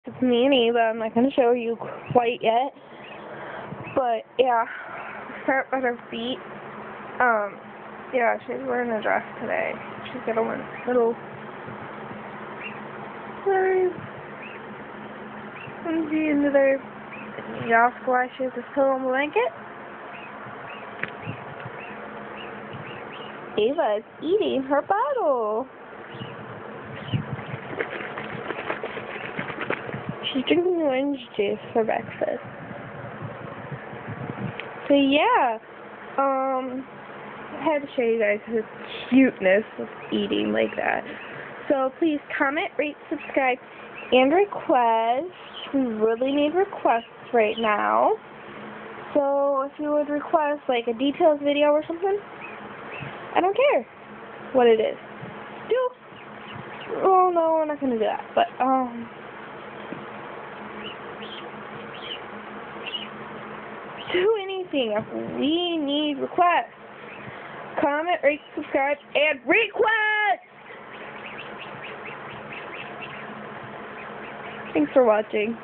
It's Nanny, but I'm not going to show you quite yet. But, yeah, start at her feet. Yeah, she's wearing a dress today. She's got a little onesie into there. You ask why she has this pillow and blanket? Ava is eating her bottle. She's drinking orange juice for breakfast. So yeah, I had to show you guys the cuteness of eating like that. So please comment, rate, subscribe, and request. We really need requests right now. So if you would request like a details video or something, I don't care what it is. Oh no, we're not gonna do that. But do anything if we need requests. Comment, rate, subscribe, and request! Thanks for watching.